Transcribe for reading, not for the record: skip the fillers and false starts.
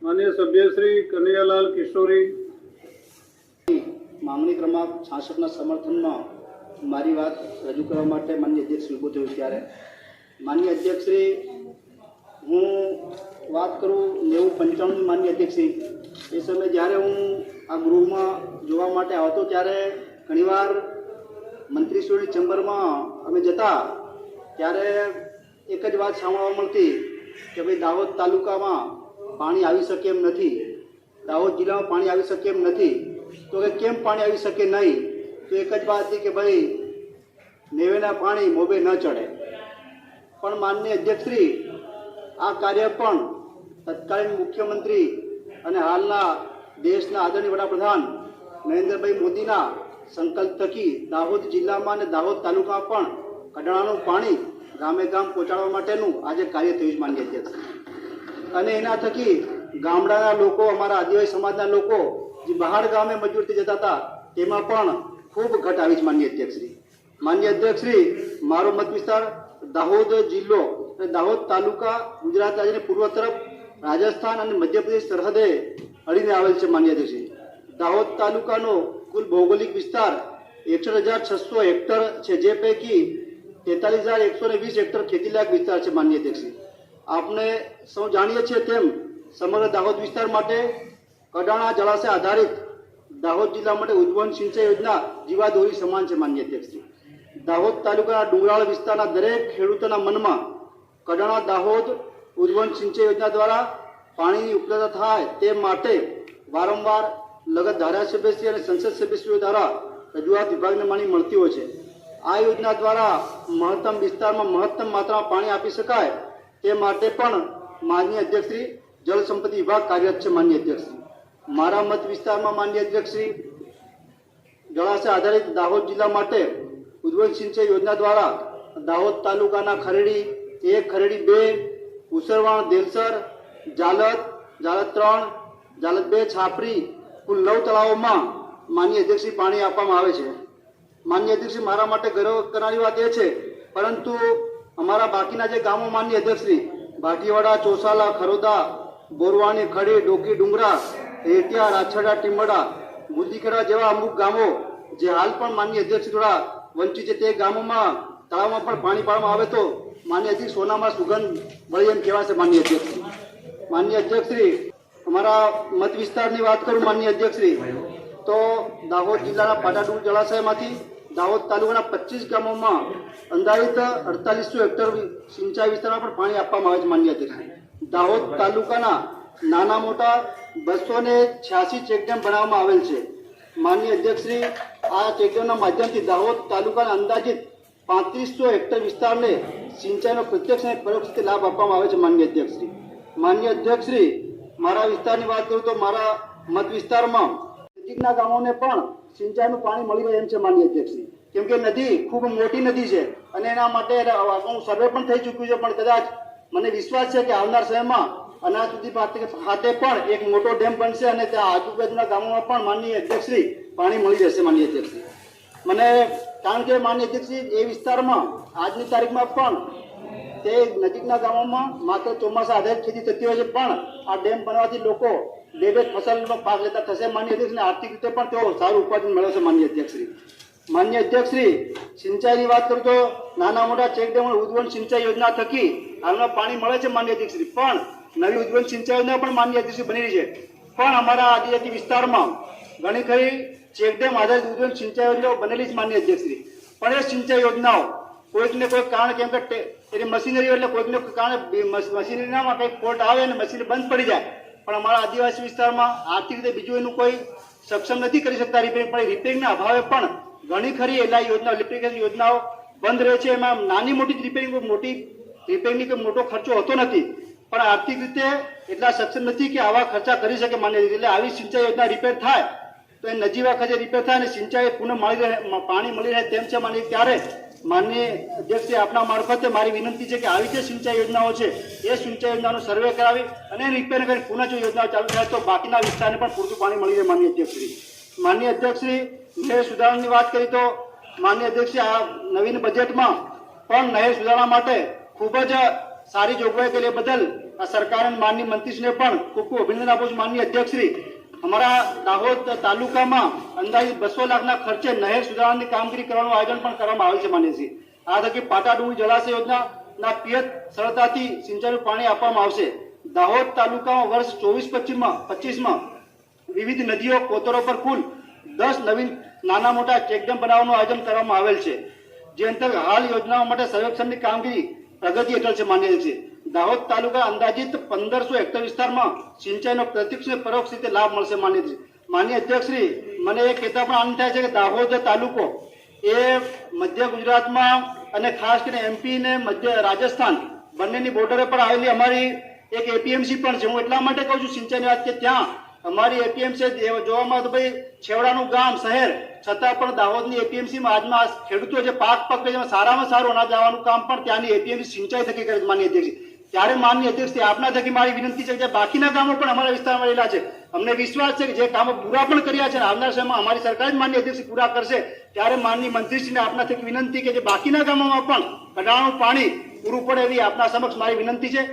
माननीय सभ्य श्री कन्हैयालाल किशोरी માંગણી ક્રમાંક 66 ના સમર્થનમાં મારી વાત રજૂ કરવા માટે માનનીય અધ્યક્ષ ઊભો થયો ત્યારે માનનીય અધ્યક્ષ શ્રી હું વાત કરું 90-95 માનનીય અધ્યક્ષ શ્રી એ સમયે જ્યારે હું આ ગૃહમાં જોવા માટે આવતો ત્યારે ઘણીવાર મંત્રીશ્રીની ચેમ્બરમાં અમે જતા ત્યારે એક જ વાત સાંભળવા મળતી કે ભાઈ દાહોદ તાલુકામાં પાણી આવી શકે એમ નથી, દાહોદ જિલ્લામાં પાણી આવી શકે એમ નથી। તો કે કેમ પાણી આવી શકે નહીં? તો એક જ વાત હતી કે ભાઈ નેવેના પાણી મોભે ન ચડે। પણ માનનીય અધ્યક્ષશ્રી આ કાર્ય પણ તત્કાલીન મુખ્યમંત્રી અને હાલના દેશના આદરણીય વડાપ્રધાન નરેન્દ્રભાઈ મોદીના સંકલ્પ થકી દાહોદ જિલ્લામાં અને દાહોદ તાલુકામાં પણ કડાણાનું પાણી ગામે ગામ પહોંચાડવા માટેનું આજે કાર્ય થયું છે માનનીય અધ્યક્ષ। અને એના થકી ગામડાના લોકો, અમારા આદિવાસી સમાજના લોકો જે બહાર ગામે મજૂરથી જતા હતા તેમાં પણ ખૂબ ઘટ આવી છે માનનીય અધ્યક્ષશ્રી। માનનીય અધ્યક્ષશ્રી મારો મત વિસ્તાર દાહોદ જિલ્લો અને દાહોદ તાલુકા ગુજરાત રાજ્યની પૂર્વ તરફ રાજસ્થાન અને મધ્યપ્રદેશ સરહદે અડીને આવેલ છે માનનીય અધ્યક્ષશ્રી। દાહોદ તાલુકાનો કુલ ભૌગોલિક વિસ્તાર 61,600 હેક્ટર છે, જે પૈકી 43,120 હેક્ટર ખેતીલાયક વિસ્તાર છે માનનીય અધ્યક્ષશ્રી। આપને સૌ જાણીએ છીએ તેમ સમગ્ર દાહોદ વિસ્તાર માટે કડાણા જળાશય આધારિત દાહોદ જિલ્લા માટે ઉદ્વહન સિંચાઈ યોજના જીવાદોરી સમાન છે માનનીય અધ્યક્ષશ્રી। દાહોદ તાલુકાના ડુંગરાળ વિસ્તારના દરેક ખેડૂતોના મનમાં કડાણા દાહોદ ઉદ્વહન સિંચાઈ યોજના દ્વારા પાણીની ઉપલબ્ધતા થાય તે માટે વારંવાર લગત ધારાસભ્યશ્રી અને સંસદ સભ્યશ્રીઓ દ્વારા રજૂઆત વિભાગને માની મળતી હોય છે। આ યોજના દ્વારા મહત્તમ વિસ્તારમાં મહત્તમ માત્રામાં પાણી આપી શકાય તે માટે પણ માનનીય અધ્યક્ષશ્રી જળ સંપત્તિ વિભાગ કાર્યરત છે માનનીય અધ્યક્ષશ્રી। મારા મત વિસ્તારમાં માનનીય અધ્યક્ષશ્રી જળાશય આધારિત દાહોદ જિલ્લા માટે ઉદ્વહન સિંચાઈ યોજના દ્વારા દાહોદ તાલુકાના ખરેડી 1, ખરેડી 2, ઉસરવાણ, દેલસર, જાલત, જાલત 3, જાલત 2, છાપરી કુલ 9 તળાવોમાં માનનીય અધ્યક્ષશ્રી પાણી આપવામાં આવે છે। માનનીય અધ્યક્ષશ્રી મારા માટે ગર્વ કરનારી વાત એ છે, પરંતુ અમારા બાકીના જે ગામો માનનીય અધ્યક્ષશ્રી ભાટીવાડા, ચોસાલા, ખરોદા, બોરવાણી, ખડી, ડોકી, ડુંગરા, રેટિયા, રાછડા, ટીમડા, ગુદીખેડા જેવા અમુક ગામો જે હાલ પણ માનનીય અધ્યક્ષ દ્વારા વંચિત છે, તે ગામોમાં તળાવમાં પણ પાણી પાડવામાં આવે તો માનનીય અધ્યક્ષ સોનામાં સુગંધ મળી એમ કહેવાશે માનનીય અધ્યક્ષ। માનનીય અધ્યક્ષશ્રી અમારા મત વિસ્તારની વાત કરું માનનીય અધ્યક્ષશ્રી તો દાહોદ જિલ્લાના પાટાડુર જળાશયમાંથી દાહોદ તાલુકાના 25 ગામોમાં અંદાજિત 4800 હેક્ટર સિંચાઈ વિસ્તારમાં પણ પાણી આપવામાં આવે છે માનનીય અધ્યક્ષ। દાહોદ તાલુકાના નાના મોટા 286 ચેકડેમ બનાવવામાં આવેલ છે માનનીય અધ્યક્ષશ્રી। આ ચેકડેમના માધ્યમથી દાહોદ તાલુકાના અંદાજિત 3500 હેક્ટર વિસ્તારને સિંચાઈનો પ્રત્યક્ષ અને પરોક્ષ રીતે લાભ આપવામાં આવે છે માનનીય અધ્યક્ષશ્રી। માનનીય અધ્યક્ષશ્રી મારા વિસ્તારની વાત કરું તો મારા મત વિસ્તારમાં નજીકના ગામોને પણ સિંચાઈનું પાણી મળી રહે એમ છે માનનીય અધ્યક્ષશ્રી, કેમ કે નદી ખૂબ મોટી નદી છે અને એના માટે સર્વે પણ થઈ ચૂક્યું છે, પણ કદાચ મને વિશ્વાસ છે કે આવનાર સમયમાં અનાજ સુધી ખાતે પણ એક મોટો ડેમ બનશે અને ત્યાં આજુબાજુના ગામોમાં પણ માનનીય અધ્યક્ષશ્રી પાણી મળી રહેશે માનનીય અધ્યક્ષશ્રી। મને કારણ કે માનનીય અધ્યક્ષશ્રી એ વિસ્તારમાં આજની તારીખમાં પણ તે નજીકના ગામોમાં માત્ર ચોમાસા આધારિત ખેતી થતી હોય છે, પણ આ ડેમ બનવાથી લોકો બે ફસલનો પાક લેતા થશે માનનીય અધ્યક્ષને આર્થિક રીતે પણ તેઓ સારું ઉત્પાદન મેળવશે માનનીય અધ્યક્ષશ્રી। માનનીય અધ્યક્ષશ્રી સિંચાઈની વાત કરું તો નાના મોટા ચેકડેમ ઉદ્વહન સિંચાઈ યોજના થકી હાલમાં પાણી મળે છે માનનીય અધ્યક્ષશ્રી, પણ નવી ઉદ્વહન સિંચાઈ યોજના પણ માનનીય અધ્યક્ષશ્રી બની રહી છે, પણ અમારા આદિજાતિ વિસ્તારમાં ઘણી ખરી ચેકડેમ આધારિત ઉદ્વહન સિંચાઈ યોજનાઓ બનેલી છે માનનીય અધ્યક્ષશ્રી, પણ એ સિંચાઈ યોજનાઓ કોઈક ને કોઈક કારણ કેમ કે એની મશીનરી એટલે કોઈકને કારણે મશીનરીમાં કંઈક ફોલ્ટ આવે અને મશીન બંધ પડી જાય, પણ અમારા આદિવાસી વિસ્તારમાં આર્થિક રીતે બીજું એનું કોઈ સક્ષમ નથી કરી શકતા રિપેરિંગ, પણ રિપેરિંગના અભાવે પણ ઘણી ખરી એલા યોજનાઓ ઇલેક્ટ્રિકલ યોજનાઓ બંધ રહે છે। એમાં નાની મોટી રિપેરિંગ મોટી રિપેરિંગની કોઈ મોટો ખર્ચો હોતો નથી, પણ આર્થિક રીતે એટલા સક્ષમ નથી કે આવા ખર્ચા કરી શકે માન્ય રીતે। એટલે આવી સિંચાઈ યોજના રિપેર થાય તો એ નજીવા ખર્ચે રિપેર થાય અને સિંચાઈ પુનઃ પાણી મળી રહે તેમ છે માની। ત્યારે માનનીય અધ્યક્ષશ્રી આપના મારફતે મારી વિનંતી છે કે આવી જે સિંચાઈ યોજનાઓ છે એ સિંચાઈ યોજનાનો સર્વે કરાવી અને રિપેર કરી પુનઃ જો યોજનાઓ ચાલુ થાય તો બાકીના વિસ્તારને પણ પૂરતું પાણી મળી રહે માનનીય અધ્યક્ષશ્રી। માનનીય અધ્યક્ષશ્રી નહેર સુધારણાની વાત કરી તો માનનીય અધ્યક્ષશ્રી આ નવીન બજેટમાં પણ નહેર સુધારણા માટે ખૂબ જ સારી જોગવાઈ કરી બદલ આ સરકાર અને માનનીય મંત્રીશ્રીને પણ ખૂબ ખૂબ અભિનંદન આપું છું. માનનીય અધ્યક્ષશ્રી, અમારા દાહોદ તાલુકામાં અંદાજિત 200 લાખના ખર્ચે નહેર સુધારણાની કામગીરી કરવાનું આયોજન પણ કરવામાં આવેલ છે. માન્યશ્રી, આ થકી પાટાડુંગરી જળાશય યોજનાના પિયત સરળતાથી સિંચાઈનું પાણી આપવામાં આવશે. દાહોદ તાલુકામાં વર્ષ 24-25માં વિવિધ નદીઓ કોતરો પર કુલ 10 નવીન નાના મોટા ચેકડેમ બનાવવાનું આયોજન કરવામાં આવેલ છે, જે અંતર્ગત હાલ યોજનાઓ માટે સર્વેક્ષણની કામગીરી પ્રગતિ હેઠળ છે. માન્ય છે, દાહોદ તાલુકા અંદાજિત 1500 હેક્ટર વિસ્તારમાં સિંચાઈનો પ્રત્યક્ષ અને પરોક્ષ રીતે લાભ મળશે. માન્ય છે. માન્ય અધ્યક્ષશ્રી, મને એ કહેતા પણ આનંદ થાય છે કે દાહોદ તાલુકો એ મધ્ય ગુજરાતમાં અને ખાસ કરીને એમપી ને મધ્ય રાજસ્થાન બંનેની બોર્ડરે પર આવેલી અમારી એક એપીએમસી પણ છે. હું એટલા માટે કહું છું સિંચાઈની વાત કે ત્યાં અમારી એપીએમસી જોવામાં તો ભાઈ છેવાડાનું ગામ શહેર છતાં પણ દાહોદની એપીએમસીમાં આજમાં ખેડૂતો જે પાક પકવે છે સારામાં સારું અનાજ લાવવાનું કામ પણ ત્યાંની એપીએમસી સિંચાઈ થકી કરે છે. માનનીય અધ્યક્ષ, ત્યારે માનનીય અધ્યક્ષ, આપના થકી મારી વિનંતી છે કે બાકીના કામો પણ અમારા વિસ્તારમાં રહેલા છે. અમને વિશ્વાસ છે કે જે કામો પૂરા પણ કર્યા છે આવનાર સમયમાં અમારી સરકાર જ માનનીય અધ્યક્ષ પૂરા કરશે. ત્યારે માનનીય મંત્રીશ્રીને આપના થકી વિનંતી કે જે બાકીના કામોમાં પણ કડાણાનું પાણી પૂરું પડે એવી આપના સમક્ષ મારી વિનંતી છે.